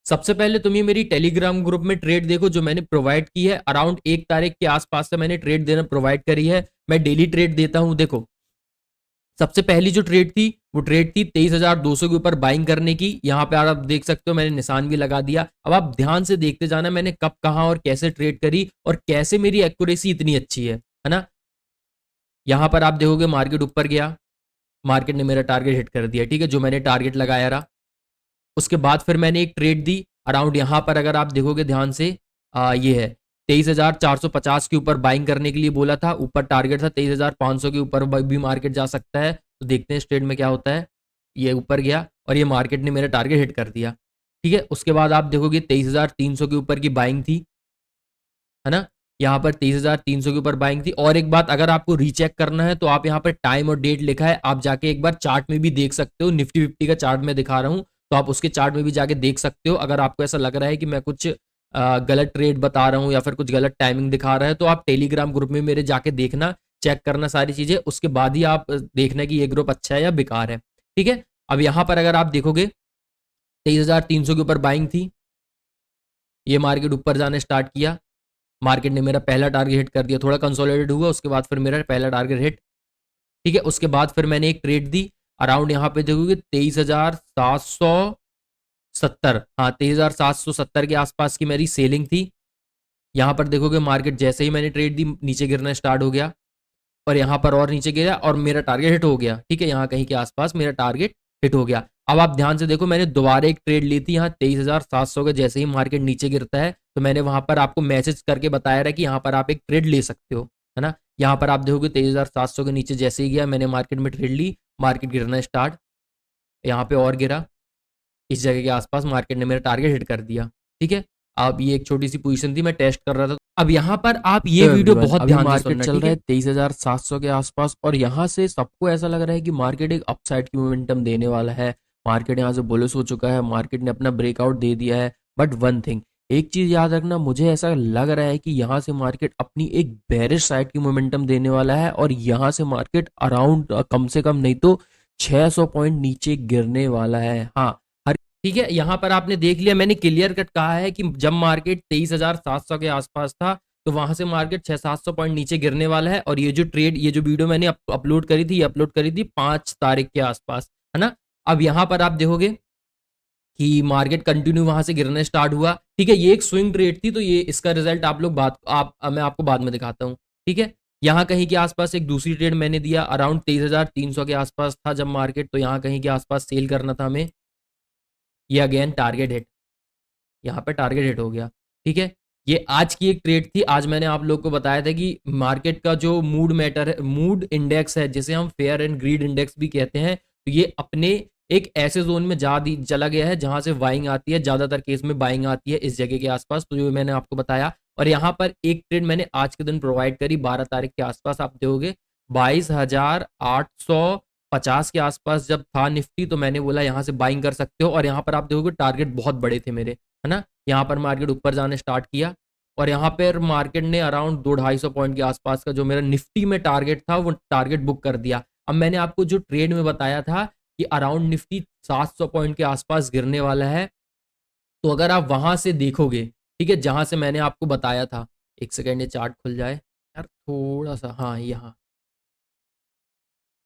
सबसे पहले तुम ये मेरी टेलीग्राम ग्रुप में ट्रेड देखो जो मैंने प्रोवाइड की है। अराउंड 1 तारीख के आसपास से मैंने ट्रेड देना प्रोवाइड करी है। मैं डेली ट्रेड देता हूं। देखो, सबसे पहली जो ट्रेड थी वो ट्रेड थी 23,200 के ऊपर बाइंग करने की। यहाँ पे आप देख सकते हो मैंने निशान भी लगा दिया। अब आप ध्यान से देखते जाना मैंने कब, कहां और कैसे ट्रेड करी और कैसे मेरी एक्यूरेसी इतनी अच्छी है ना। यहाँ पर आप देखोगे मार्केट ऊपर गया, मार्केट ने मेरा टारगेट हिट कर दिया, ठीक है, जो मैंने टारगेट लगाया रहा। उसके बाद फिर मैंने एक ट्रेड दी अराउंड, यहाँ पर अगर आप देखोगे ध्यान से, ये है 23,450 के ऊपर बाइंग करने के लिए बोला था। ऊपर टारगेट था 23,500 के ऊपर भी मार्केट जा सकता है। तो देखते हैं इस ट्रेड में क्या होता है। ये ऊपर गया और ये मार्केट ने मेरा टारगेट हिट कर दिया, ठीक है। उसके बाद आप देखोगे 23,300 के ऊपर की बाइंग थी, है ना। यहाँ पर 23,300 के ऊपर बाइंग थी। और एक बात, अगर आपको रीचेक करना है तो आप यहाँ पर टाइम और डेट लिखा है, आप जाके एक बार चार्ट में भी देख सकते हो। निफ्टी 50 का चार्ट में दिखा रहा हूँ, तो आप उसके चार्ट में भी जाके देख सकते हो। अगर आपको ऐसा लग रहा है कि मैं कुछ गलत ट्रेड बता रहा हूँ या फिर कुछ गलत टाइमिंग दिखा रहा है, तो आप टेलीग्राम ग्रुप में मेरे जाके देखना, चेक करना सारी चीजें। उसके बाद ही आप देखना कि ये ग्रुप अच्छा है या बेकार है, ठीक है। अब यहाँ पर अगर आप देखोगे 23,300 के ऊपर बाइंग थी, ये मार्केट ऊपर जाने स्टार्ट किया, मार्केट ने मेरा पहला टारगेट हिट कर दिया, थोड़ा कंसोलिडेट हुआ, उसके बाद फिर मेरा पहला टारगेट हिट, ठीक है। उसके बाद फिर मैंने एक ट्रेड दी अराउंड, यहाँ पे देखोगे 23,770, हाँ 23,770 के आसपास की मेरी सेलिंग थी। यहाँ पर देखोगे मार्केट जैसे ही मैंने ट्रेड दी नीचे गिरना स्टार्ट हो गया और यहाँ पर और नीचे गिरा और मेरा टारगेट हिट हो गया, ठीक है। यहाँ कहीं के आसपास मेरा टारगेट हिट हो गया। अब आप ध्यान से देखो, मैंने दोबारा एक ट्रेड ली थी यहाँ 23,700 के जैसे ही मार्केट नीचे गिरता है, तो मैंने वहां पर आपको मैसेज करके बताया था कि यहाँ पर आप एक ट्रेड ले सकते हो, है ना। यहाँ पर आप देखोगे 23,700 के नीचे जैसे ही गया मैंने मार्केट में ट्रेड ली, मार्केट गिरना स्टार्ट, यहाँ पे और गिरा, इस जगह के आसपास मार्केट ने मेरा टारगेट हिट कर दिया, ठीक है। अब ये एक छोटी सी पोजीशन थी, मैं टेस्ट कर रहा था। अब यहाँ पर आप ये वीडियो एवरीवन, बहुत अभी ध्यान से मार्केट सुनना, चल ठीक रहा है है। 23,700 के आसपास और यहाँ से सबको ऐसा लग रहा है कि मार्केट एक अपसाइड की मोमेंटम देने वाला है। मार्केट यहाँ से बुलिश हो चुका है, मार्केट ने अपना ब्रेकआउट दे दिया है। बट वन थिंग, एक चीज याद रखना, मुझे ऐसा लग रहा है कि यहाँ से मार्केट अपनी एक बेरिश साइड की मोमेंटम देने वाला है और यहाँ से मार्केट अराउंड कम से कम नहीं तो 600 पॉइंट नीचे गिरने वाला है। हाँ, हर ठीक है, यहाँ पर आपने देख लिया, मैंने क्लियर कट कहा है कि जब मार्केट 23,700 के आसपास था तो वहां से मार्केट 600-700 पॉइंट नीचे गिरने वाला है। और ये जो ट्रेड, ये जो वीडियो मैंने अपलोड करी थी, ये अपलोड करी थी 5 तारीख के आसपास, है ना। अब यहाँ पर आप देखोगे कि मार्केट कंटिन्यू वहां से गिरना स्टार्ट हुआ, ठीक है। ये एक स्विंग ट्रेड थी, तो ये इसका रिजल्ट आप लोग मैं आपको बाद में दिखाता हूँ, ठीक है। यहाँ कहीं के आसपास एक दूसरी ट्रेड मैंने दिया अराउंड 23,300 के आसपास था जब मार्केट, तो यहाँ कहीं के आसपास सेल करना था हमें। ये अगेन टारगेट हिट, यहाँ पे टारगेट हिट हो गया, ठीक है। ये आज की एक ट्रेड थी। आज मैंने आप लोग को बताया था कि मार्केट का जो मूड मैटर है, मूड इंडेक्स है, जिसे हम फेयर एंड ग्रीड इंडेक्स भी कहते हैं, तो ये अपने एक ऐसे जोन में चला गया है जहां से बाइंग आती है, ज्यादातर केस में बाइंग आती है इस जगह के आसपास, तो जो मैंने आपको बताया। और यहाँ पर एक ट्रेड मैंने आज के दिन प्रोवाइड करी 12 तारीख के आसपास, आप देखोगे 22,850 के आसपास जब था निफ्टी, तो मैंने बोला यहाँ से बाइंग कर सकते हो। और यहाँ पर आप देखोगे टारगेट बहुत बड़े थे मेरे, है ना। यहाँ पर मार्केट ऊपर जाने स्टार्ट किया और यहाँ पर मार्केट ने अराउंड 200-250 पॉइंट के आसपास का जो मेरा निफ्टी में टारगेट था वो टारगेट बुक कर दिया। अब मैंने आपको जो ट्रेड में बताया था कि अराउंड निफ्टी 700 पॉइंट के आसपास गिरने वाला है, तो अगर आप वहां से देखोगे, ठीक है, जहां से मैंने आपको बताया था, एक सेकेंड ये चार्ट खुल जाए यार थोड़ा सा, हाँ यहाँ,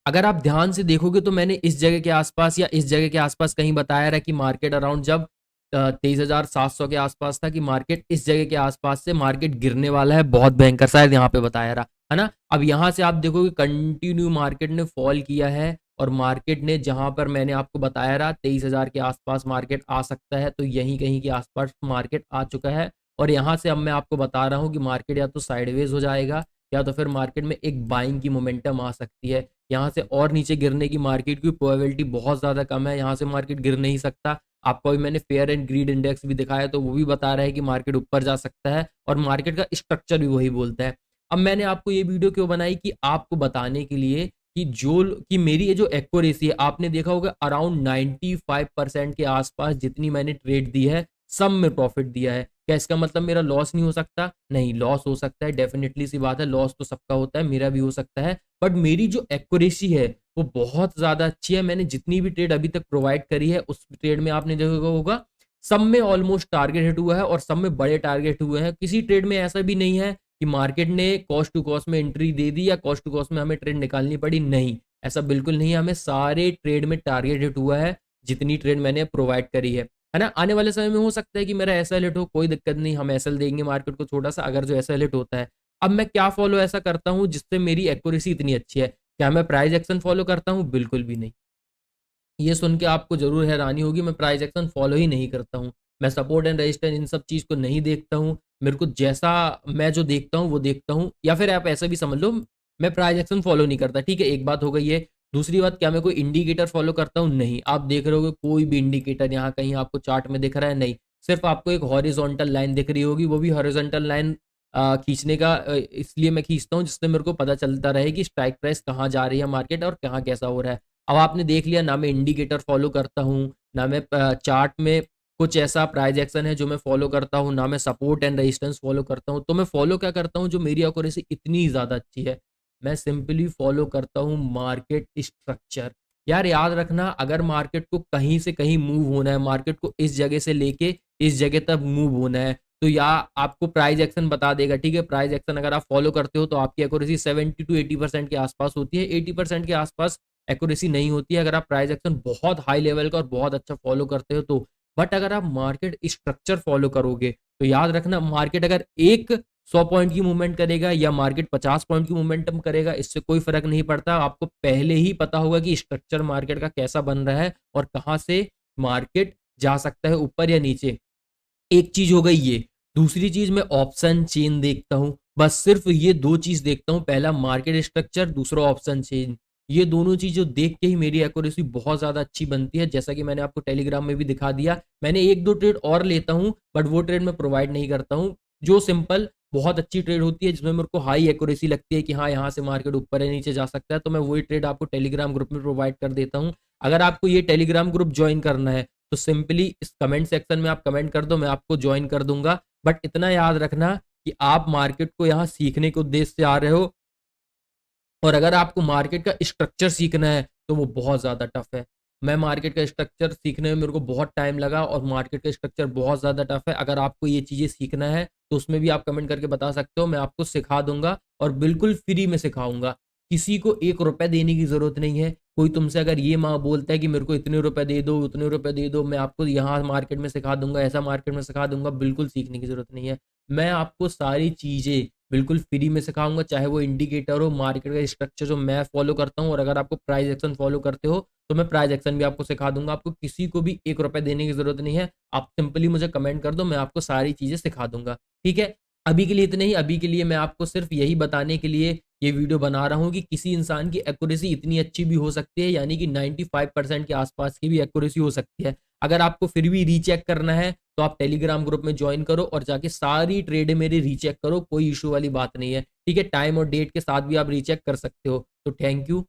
अगर आप ध्यान से देखोगे तो मैंने इस जगह के आसपास या इस जगह के आसपास कहीं बताया रहा कि मार्केट अराउंड जब 23,700 के आसपास था कि मार्केट इस जगह के आसपास से मार्केट गिरने वाला है, बहुत भयंकर, शायद यहाँ पे बताया रहा, है ना। अब यहाँ से आप देखोगे कंटिन्यू मार्केट ने फॉल किया है और मार्केट ने जहां पर मैंने आपको बताया रहा 23,000 के आसपास मार्केट आ सकता है, तो यहीं कहीं के आसपास मार्केट आ चुका है। और यहाँ से अब मैं आपको बता रहा हूँ कि मार्केट या तो साइडवेज हो जाएगा या तो फिर मार्केट में एक बाइंग की मोमेंटम आ सकती है। यहाँ से और नीचे गिरने की मार्केट की प्रोबेबिलिटी बहुत ज़्यादा कम है, यहाँ से मार्केट गिर नहीं सकता। आपको अभी मैंने फेयर एंड ग्रीड इंडेक्स भी दिखाया, तो वो भी बता रहा है कि मार्केट ऊपर जा सकता है और मार्केट का स्ट्रक्चर भी वही बोलता है। अब मैंने आपको ये वीडियो क्यों बनाई कि आपको बताने के लिए कि मेरी ये जो एक्यूरेसी है, आपने देखा होगा अराउंड 95% के आसपास जितनी मैंने ट्रेड दी है सब में प्रॉफिट दिया है। क्या इसका मतलब मेरा लॉस नहीं हो सकता? नहीं, लॉस हो सकता है, डेफिनेटली सी बात है, लॉस तो सबका होता है, मेरा भी हो सकता है। बट मेरी जो एक्यूरेसी है वो बहुत ज्यादा अच्छी है। मैंने जितनी भी ट्रेड अभी तक प्रोवाइड करी है उस ट्रेड में आपने देखा होगा सब में ऑलमोस्ट टारगेट हिट हुआ है और सब में बड़े टारगेट हुए हैं। किसी ट्रेड में ऐसा भी नहीं है कि मार्केट ने कॉस्ट टू कॉस्ट में एंट्री दे दी या कॉस्ट टू कॉस्ट में हमें ट्रेड निकालनी पड़ी, नहीं, ऐसा बिल्कुल नहीं है। हमें सारे ट्रेड में टारगेट हिट हुआ है, जितनी ट्रेड मैंने प्रोवाइड करी है ना। आने वाले समय में हो सकता है कि मेरा एसएल हिट हो, कोई दिक्कत नहीं, हम एसएल देंगे मार्केट को छोटा सा अगर जो एसएल हिट होता है। अब मैं क्या फॉलो ऐसा करता हूँ जिससे मेरी एक्यूरेसी इतनी अच्छी है? क्या मैं प्राइस एक्शन फॉलो करता हूँ? बिल्कुल भी नहीं। ये सुन के आपको जरूर हैरानी होगी, मैं प्राइस एक्शन फॉलो ही नहीं करता हूँ। मैं सपोर्ट एंड रेजिस्टेंस इन सब चीज को नहीं देखता हूँ। मेरे को जैसा मैं जो देखता हूँ वो देखता हूँ, या फिर आप ऐसा भी समझ लो मैं प्राइस एक्शन फॉलो नहीं करता। ठीक है, एक बात हो गई है। दूसरी बात, क्या मैं कोई इंडिकेटर फॉलो करता हूँ? नहीं। आप देख रहे होगे कोई भी इंडिकेटर यहाँ कहीं आपको चार्ट में दिख रहा है? नहीं। सिर्फ आपको एक हॉरिजॉन्टल लाइन दिख रही होगी, वो भी हॉरिजॉन्टल लाइन खींचने का इसलिए मैं खींचता हूँ जिससे मेरे को पता चलता रहे कि स्ट्राइक प्राइस कहाँ जा रही है मार्केट और कहाँ कैसा हो रहा है। अब आपने देख लिया, ना मैं इंडिकेटर फॉलो करता हूँ, ना मैं चार्ट में कुछ ऐसा प्राइस एक्शन है जो मैं फॉलो करता हूँ, ना मैं सपोर्ट एंड रेजिस्टेंस फॉलो करता हूँ। तो मैं फॉलो क्या करता हूँ जो मेरी एक्यूरेसी इतनी ज़्यादा अच्छी है? मैं सिंपली फॉलो करता हूँ मार्केट स्ट्रक्चर। यार याद रखना, अगर मार्केट को कहीं से कहीं मूव होना है, मार्केट को इस जगह से लेके इस जगह तक मूव होना है, तो या आपको प्राइस एक्शन बता देगा। ठीक है, प्राइस एक्शन अगर आप फॉलो करते हो तो आपकी एक्यूरेसी 70 to 80% के आसपास होती है, 80% के आसपास एक्यूरेसी नहीं होती है अगर आप प्राइस एक्शन बहुत हाई लेवल का और बहुत अच्छा फॉलो करते हो तो। बट अगर आप मार्केट स्ट्रक्चर फॉलो करोगे तो याद रखना, मार्केट अगर एक 100 पॉइंट की मूवमेंट करेगा या मार्केट 50 पॉइंट की मूवमेंटम करेगा, इससे कोई फर्क नहीं पड़ता। आपको पहले ही पता होगा कि स्ट्रक्चर मार्केट का कैसा बन रहा है और कहां से मार्केट जा सकता है, ऊपर या नीचे। एक चीज हो गई ये। दूसरी चीज, मैं ऑप्शन चेन देखता हूं। बस सिर्फ ये दो चीज देखता हूं, पहला मार्केट स्ट्रक्चर, दूसरा ऑप्शन चेन। ये दोनों चीजें देख के ही मेरी एक्यूरेसी बहुत ज्यादा अच्छी बनती है। जैसा कि मैंने आपको टेलीग्राम में भी दिखा दिया, मैंने एक दो ट्रेड और लेता हूं बट वो ट्रेड मैं प्रोवाइड नहीं करता हूं। जो सिंपल बहुत अच्छी ट्रेड होती है जिसमें मेरे को हाई एक्यूरेसी लगती है कि हाँ यहाँ से मार्केट ऊपर या नीचे जा सकता है, तो मैं वही ट्रेड आपको टेलीग्राम ग्रुप में प्रोवाइड कर देता हूँ। अगर आपको ये टेलीग्राम ग्रुप ज्वाइन करना है तो सिंपली इस कमेंट सेक्शन में आप कमेंट कर दो, मैं आपको ज्वाइन कर दूंगा। बट इतना याद रखना कि आप मार्केट को यहाँ सीखने के उद्देश्य से आ रहे हो, और अगर आपको मार्केट का स्ट्रक्चर सीखना है तो वो बहुत ज़्यादा टफ है। मैं मार्केट का स्ट्रक्चर सीखने में मेरे को बहुत टाइम लगा और मार्केट का स्ट्रक्चर बहुत ज़्यादा टफ है। अगर आपको ये चीज़ें सीखना है तो उसमें भी आप कमेंट करके बता सकते हो, मैं आपको सिखा दूंगा और बिल्कुल फ्री में सिखाऊंगा। किसी को 1 रुपए देने की ज़रूरत नहीं है। कोई तुमसे अगर ये माँ बोलता है कि मेरे को इतने रुपए दे दो, उतने रुपए दे दो, मैं आपको यहाँ मार्केट में सिखा दूंगा, ऐसा मार्केट में सिखा दूंगा, बिल्कुल सीखने की ज़रूरत नहीं है। मैं आपको सारी चीज़ें बिल्कुल फ्री में सिखाऊंगा, चाहे वो इंडिकेटर हो, मार्केट का स्ट्रक्चर जो मैं फॉलो करता हूँ, और अगर आपको प्राइस एक्शन फॉलो करते हो तो मैं प्राइस एक्शन भी आपको सिखा दूंगा। आपको किसी को भी 1 रुपए देने की जरूरत नहीं है। आप सिंपली मुझे कमेंट कर दो, मैं आपको सारी चीजें सिखा दूंगा। ठीक है, अभी के लिए इतने ही। अभी के लिए मैं आपको सिर्फ यही बताने के लिए ये वीडियो बना रहा हूँ कि किसी इंसान की एक्यूरेसी इतनी अच्छी भी हो सकती है, यानी कि 95% के आसपास की भी एक्यूरेसी हो सकती है। अगर आपको फिर भी रीचेक करना है तो आप टेलीग्राम ग्रुप में ज्वाइन करो और जाके सारी ट्रेड मेरी रीचेक करो, कोई इशू वाली बात नहीं है। ठीक है, टाइम और डेट के साथ भी आप रीचेक कर सकते हो। तो थैंक यू।